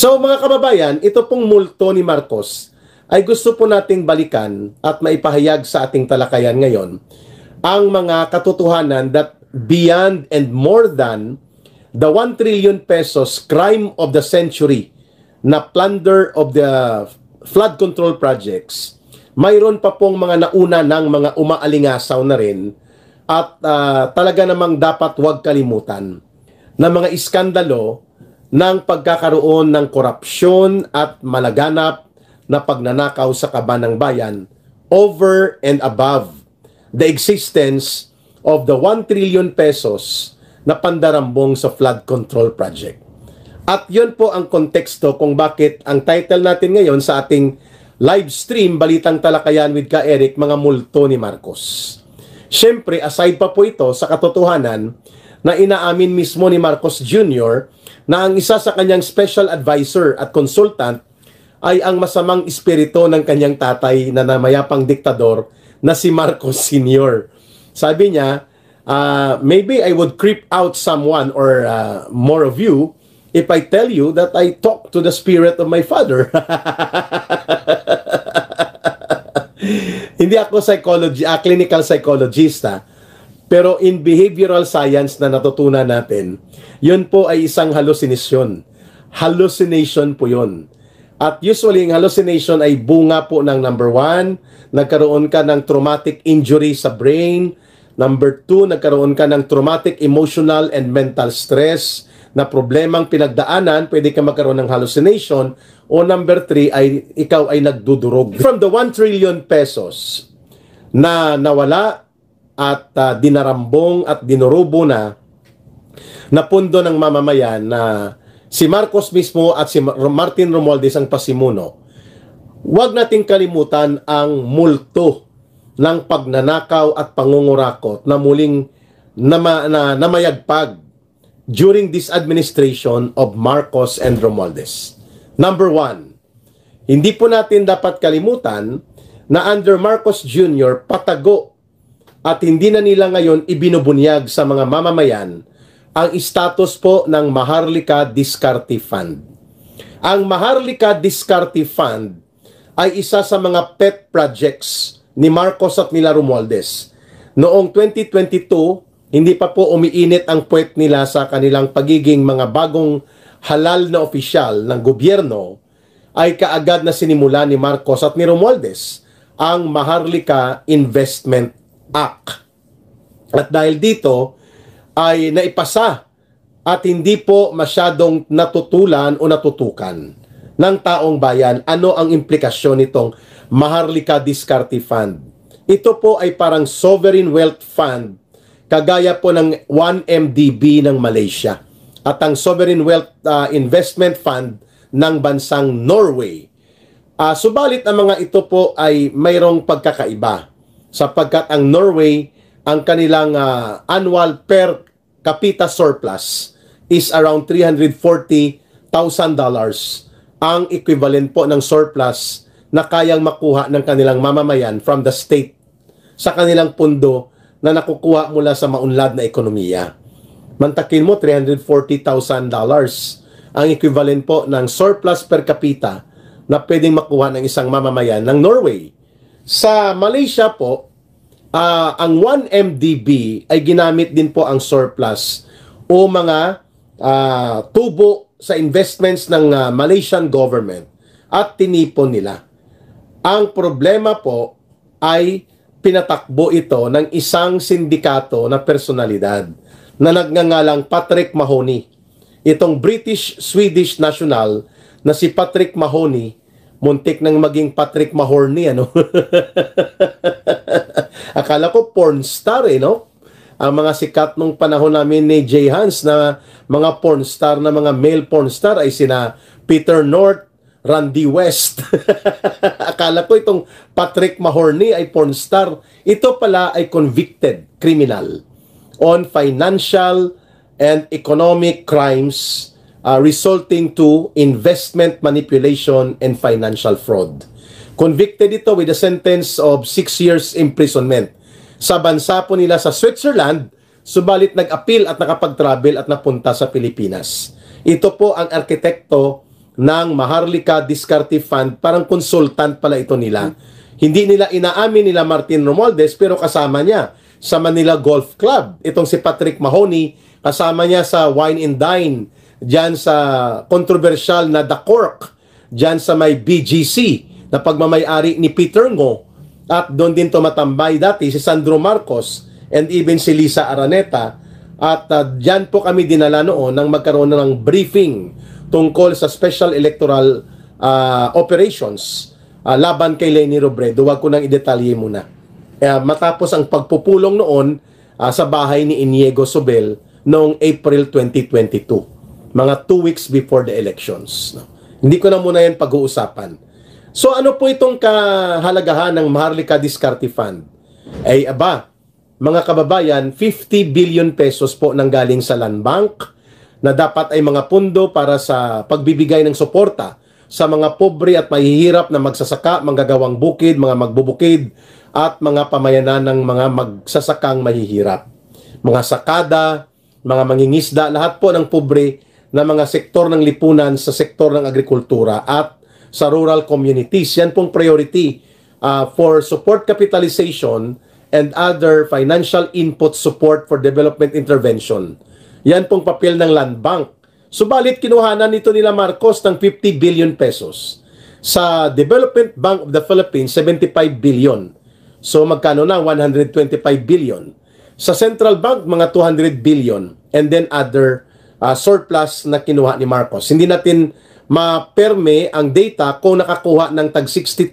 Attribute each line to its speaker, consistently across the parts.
Speaker 1: So mga kababayan, ito pong multo ni Marcos ay gusto po nating balikan at maipahayag sa ating talakayan ngayon ang mga katotohanan that beyond and more than the 1 trillion pesos crime of the century na plunder of the flood control projects, mayroon pa pong mga nauna ng mga umaalingasaw na rin at talaga namang dapat huwag kalimutan na mga iskandalo ng pagkakaroon ng korupsyon at malaganap na pagnanakaw sa kaban ng bayan over and above the existence of the 1 trillion pesos na pandarambong sa flood control project. At yun po ang konteksto kung bakit ang title natin ngayon sa ating live stream, Balitang Talakayan with Ka Eric, mga multo ni Marcos. Siyempre, aside pa po ito sa katotohanan na inaamin mismo ni Marcos Jr. na ang isa sa kanyang special advisor at consultant ay ang masamang espiritu ng kanyang tatay na namayapang diktador na si Marcos Sr. Sabi niya, maybe I would creep out someone or more of you if I tell you that I talk to the spirit of my father. Hindi ako clinical psychologist, pero in behavioral science na natutunan natin, yun po ay isang hallucination. Hallucination po yun. At usually, ang hallucination ay bunga po ng number 1, nagkaroon ka ng traumatic injury sa brain. Number 2, nagkaroon ka ng traumatic emotional and mental stress na problemang pinagdaanan, pwede ka magkaroon ng hallucination. O number 3, ay ikaw ay nagdudurog. From the 1 trillion pesos na nawala at dinarambong at dinurubo na pundo ng mamamayan na si Marcos mismo at si Martin Romualdez ang pasimuno, huwag nating kalimutan ang multo ng pagnanakaw at pangungurakot na muling namayagpag during this administration of Marcos and Romualdez. Number 1, hindi po natin dapat kalimutan na under Marcos Jr. patago at hindi na nila ngayon ibinubunyag sa mga mamamayan ang status po ng Maharlika Diskarte Fund. Ang Maharlika Diskarte Fund ay isa sa mga pet projects ni Marcos at nila Romualdez. Noong 2022, hindi pa po umiinit ang puwet nila sa kanilang pagiging mga bagong halal na opisyal ng gobyerno, ay kaagad na sinimula ni Marcos at ni Romualdez ang Maharlika Investment Act. At dahil dito, ay naipasa at hindi po masyadong natutulan o natutukan ng taong bayan ano ang implikasyon nitong Maharlika Diskarte Fund. Ito po ay parang sovereign wealth fund kagaya po ng 1MDB ng Malaysia at ang sovereign wealth investment fund ng bansang Norway. Subalit ang mga ito po ay mayroong pagkakaiba sapagkat ang Norway, ang kanilang annual per capita surplus is around $340,000, ang equivalent po ng surplus na kayang makuha ng kanilang mamamayan from the state sa kanilang pundo na nakukuha mula sa maunlad na ekonomiya. Mantakin mo, $340,000 ang equivalent po ng surplus per capita na pwedeng makuha ng isang mamamayan ng Norway. Sa Malaysia po, ang 1MDB ay ginamit din po ang surplus o mga tubo sa investments ng Malaysian government at tinipon nila. Ang problema po ay pinatakbo ito ng isang sindikato na personalidad na nagngangalang Patrick Mahoney. Itong British-Swedish national na si Patrick Mahoney, muntik nang maging Patrick Mahorny, ano? Akala ko porn star, no? Ang mga sikat nung panahon namin ni Jay Hans na mga porn star, na mga male porn star ay sina Peter North, Randy West. Akala ko itong Patrick Mahorny ay porn star. Ito pala ay convicted criminal on financial and economic crimes resulting to investment manipulation and financial fraud. Convicted ito with a sentence of 6 years imprisonment. Sa bansa po nila sa Switzerland, subalit nag-appeal at nakapag-travel at napunta sa Pilipinas. Ito po ang arkitekto ng Maharlika Diskarte Fund, parang consultant pala ito nila. Hindi nila inaamin nila Martin Romualdez, pero kasama niya sa Manila Golf Club. Itong si Patrick Mahoney, kasama niya sa Wine and Dine, dyan sa controversial na The Cork, dyan sa may BGC, na pagmamayari ni Peter Ngo, at doon din tumatambay dati si Sandro Marcos and even si Lisa Araneta. At dyan po kami dinala noon nang magkaroon ng briefing tungkol sa special electoral operations laban kay Leni Robredo. Huwag ko nang idetalye muna. Matapos ang pagpupulong noon sa bahay ni Inigo Sobel noong April 2022, mga 2 weeks before the elections. Hindi ko na muna yan pag-uusapan. So ano po itong kahalagahan ng Maharlika Diskarte Fund? Ay mga kababayan, 50 billion pesos po nang galing sa Land Bank na dapat ay mga pundo para sa pagbibigay ng suporta sa mga pobre at mahihirap na magsasaka, manggagawang bukid, mga magbubukid, at mga pamayanan ng mga magsasakang mahihirap. Mga sakada, mga mangingisda, lahat po ng pobre na mga sektor ng lipunan sa sektor ng agrikultura at sa rural communities. Yan pong priority for support capitalization and other financial input support for development intervention. Yan pong papel ng Land Bank. Subalit kinuhanan nito nila Marcos ng 50 billion pesos. Sa Development Bank of the Philippines, 75 billion. So magkano na? 125 billion. Sa Central Bank, mga 200 billion. And then other surplus na kinuha ni Marcos. Hindi natin maperme ang data kung nakakuha ng tag 62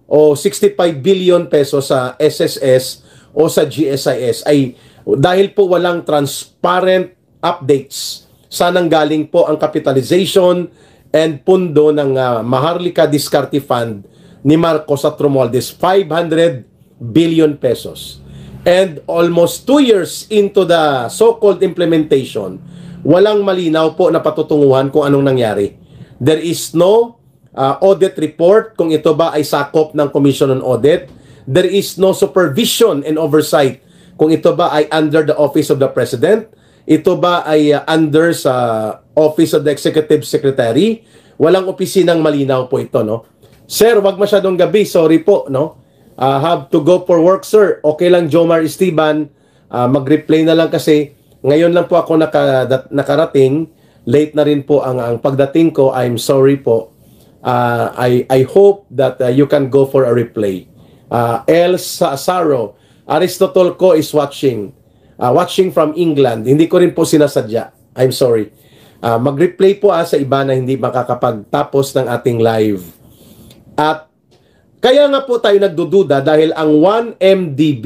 Speaker 1: o 65 billion pesos sa SSS o sa GSIS ay dahil po walang transparent updates saan galing po ang capitalization and pundo ng Maharlika Diskarte Fund ni Marcos at Romualdez, 500 billion pesos. And almost 2 years into the so-called implementation, walang malinaw po na patutunguhan kung anong nangyari. There is no audit report kung ito ba ay sakop ng Commission on Audit. There is no supervision and oversight kung ito ba ay under the Office of the President. Ito ba ay under sa Office of the Executive Secretary. Walang opisinang malinaw po ito, no? Sir, wag masyadong gabi. Sorry po, no? Have to go for work, sir. Okay lang, Jomar Esteban. Mag-replay na lang kasi ngayon lang po ako nakarating. Late na rin po ang pagdating ko. I'm sorry po. I hope that you can go for a replay. El Saro, Aristotle ko is watching. Watching from England. Hindi ko rin po sinasadya. I'm sorry. Mag-replay po sa iba na hindi makakapagtapos ng ating live. At kaya nga po tayo nagdududa dahil ang 1MDB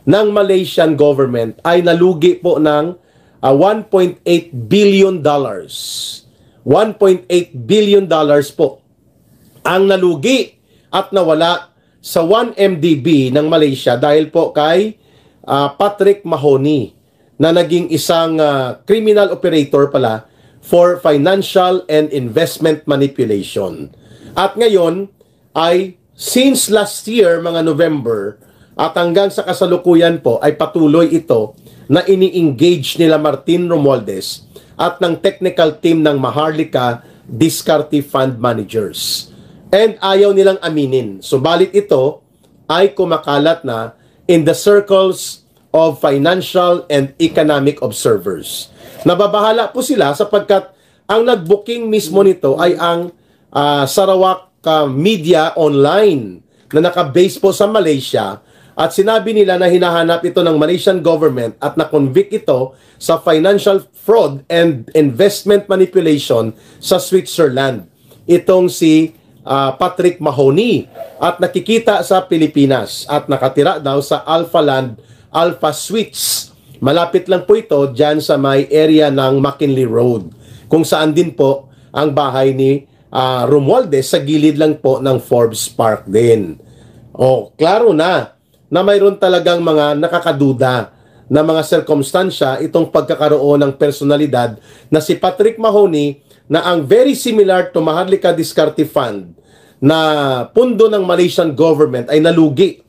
Speaker 1: ng Malaysian government ay nalugi po ng 1.8 billion dollars. 1.8 billion dollars po ang nalugi at nawala sa 1MDB ng Malaysia dahil po kay Patrick Mahoney na naging isang criminal operator pala for financial and investment manipulation. At ngayon ay since last year mga November at hanggang sa kasalukuyan po ay patuloy ito na ini-engage nila Martin Romualdez at ng technical team ng Maharlika Diskarte Fund Managers. And ayaw nilang aminin. Subalit ito ay kumakalat na in the circles of financial and economic observers. Nababahala po sila sapagkat ang nag-booking mismo nito ay ang Sarawak Media Online na naka-base po sa Malaysia at sinabi nila na hinahanap ito ng Malaysian government at na-convict ito sa financial fraud and investment manipulation sa Switzerland. Itong si Patrick Mahoney at nakikita sa Pilipinas at nakatira daw sa Alpha Land, Alpha Suites. Malapit lang po ito dyan sa may area ng McKinley Road kung saan din po ang bahay ni Romualdez sa gilid lang po ng Forbes Park din. Klaro na mayroon talagang mga nakakaduda na mga sirkumstansya itong pagkakaroon ng personalidad na si Patrick Mahoney na ang very similar to Maharlika Diskarte Fund na pundo ng Malaysian government ay nalugi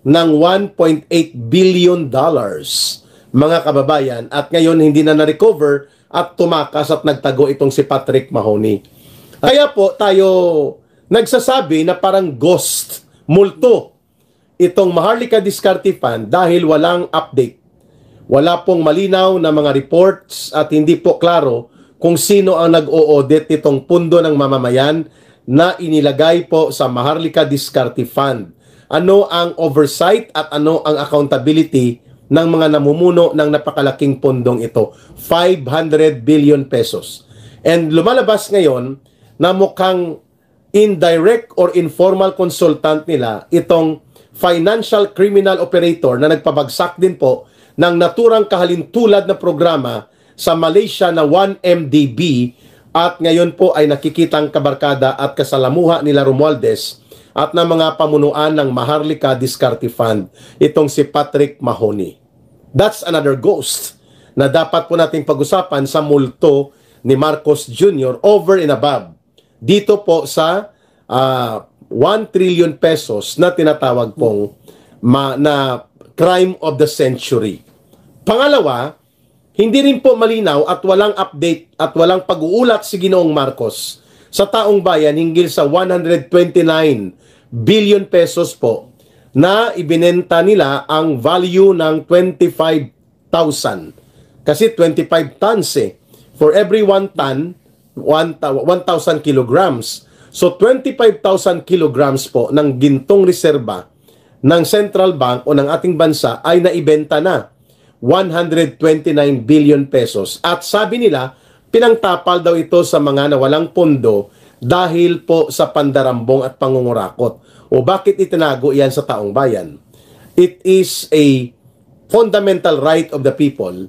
Speaker 1: ng 1.8 billion dollars mga kababayan at ngayon hindi na na-recover at tumakas at nagtago itong si Patrick Mahoney. Kaya po tayo nagsasabi na parang ghost, multo, itong Maharlika Diskarte Fund dahil walang update. Wala pong malinaw na mga reports at hindi po klaro kung sino ang nag-o-audit nitong pundo ng mamamayan na inilagay po sa Maharlika Diskarte Fund. Ano ang oversight at ano ang accountability ng mga namumuno ng napakalaking pundong ito? 500 billion pesos. And lumalabas ngayon na mukhang indirect or informal consultant nila itong financial criminal operator na nagpabagsak din po ng naturang kahalintulad na programa sa Malaysia na 1MDB at ngayon po ay nakikitang kabarkada at kasalamuha nila Romualdez at ng mga pamunuan ng Maharlika Diskarte Fund, itong si Patrick Mahoney. That's another ghost na dapat po nating pag-usapan sa multo ni Marcos Jr. over and above dito po sa 1 trillion pesos na tinatawag pong na crime of the century. Pangalawa, hindi rin po malinaw at walang update at walang pag-uulat si Ginoong Marcos sa taong bayan hinggil sa 129 billion pesos po na ibinenta nila ang value ng 25,000. Kasi 25 tons eh. For every 1 ton, 1,000 kilograms. So 25,000 kilograms po ng gintong reserba ng Central Bank o ng ating bansa ay naibenta na 129 billion pesos. At sabi nila, pinangtapal daw ito sa mga nawalang pondo dahil po sa pandarambong at pangungurakot. O bakit itinago yan sa taong bayan? It is a fundamental right of the people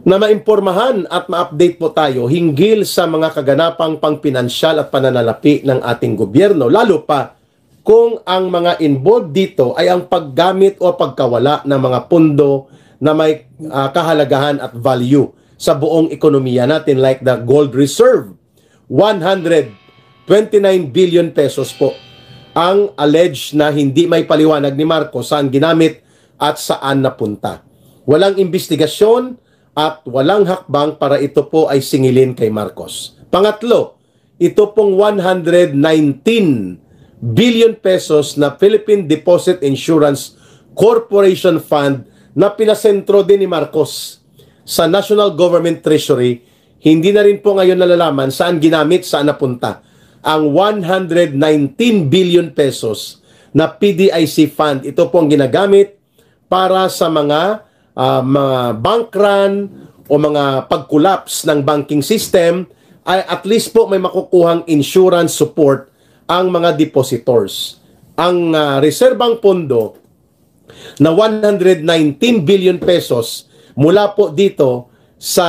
Speaker 1: na maimpormahan at ma-update po tayo hinggil sa mga kaganapang pangpinansyal at pananalapi ng ating gobyerno. Lalo pa kung ang mga involved dito ay ang paggamit o pagkawala ng mga pondo na may kahalagahan at value sa buong ekonomiya natin like the gold reserve. 129 billion pesos po ang alleged na hindi may paliwanag ni Marcos saan ginamit at saan napunta. Walang investigasyon at walang hakbang para ito po ay singilin kay Marcos. Pangatlo, ito pong 119 billion pesos na Philippine Deposit Insurance Corporation Fund na pinasentro din ni Marcos sa National Government Treasury, hindi na rin po ngayon nalalaman saan ginamit, saan napunta ang 119 billion pesos na PDIC fund. Ito po ang ginagamit para sa mga bank run o mga pag-collapse ng banking system, ay at least po may makukuhang insurance support ang mga depositors. Ang reserbang pondo na 119 billion pesos mula po dito sa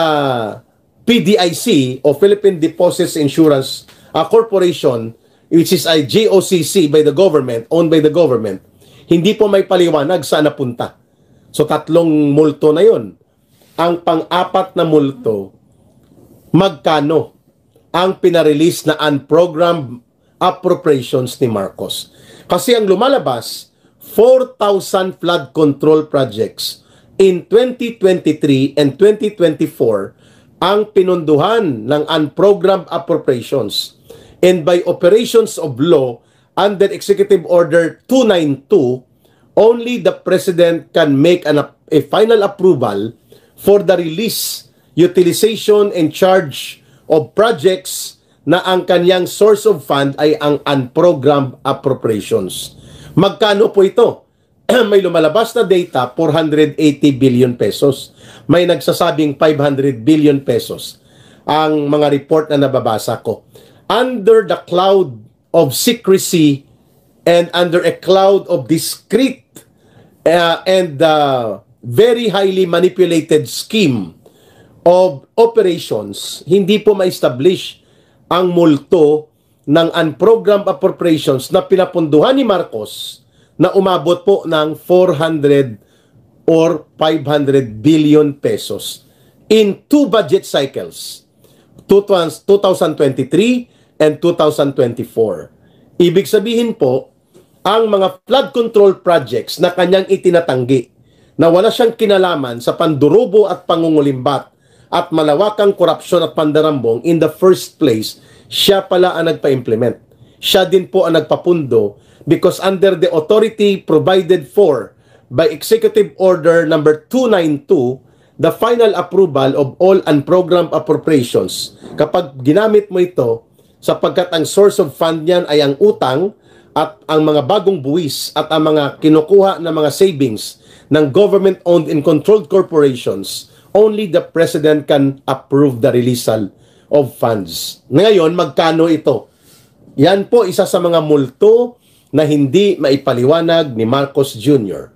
Speaker 1: PDIC o Philippine Deposits Insurance Corporation, which is a JOCC by the government, owned by the government, hindi po may paliwanag saan napunta. So tatlong multo na yon. Ang pang-apat na multo, magkano ang pinarelease na unprogrammed appropriations ni Marcos? Kasi ang lumalabas, 4,000 flood control projects in 2023 and 2024 ang pinunduhan ng unprogrammed appropriations. And by operations of law under Executive Order 292, only the President can make a final approval for the release, utilization, and charge of projects na ang kanyang source of fund ay ang unprogrammed appropriations. Magkano po ito? May lumalabas na data, 480 billion pesos. May nagsasabing 500 billion pesos. Ang mga report na nababasa ko. Under the cloud of secrecy and under a cloud of discreet and very highly manipulated scheme of operations, hindi po ma-establish ang multo ng unprogrammed appropriations na pinapunduhan ni Marcos na umabot po ng 400 or 500 billion pesos in two budget cycles, 2023 and 2024. Ibig sabihin po, ang mga flood control projects na kanyang itinatanggi na wala siyang kinalaman sa pandurubo at pangungulimbat at malawakang korupsyon at pandarambong in the first place, siya pala ang nagpa-implement. Siya din po ang nagpapundo because under the authority provided for by Executive Order number 292, the final approval of all unprogrammed appropriations, kapag ginamit mo ito, sapagkat ang source of fund niyan ay ang utang at ang mga bagong buwis at ang mga kinukuha na mga savings ng government-owned and controlled corporations, only the President can approve the release of funds. Ngayon, magkano ito? Yan po isa sa mga multo na hindi maipaliwanag ni Marcos Jr.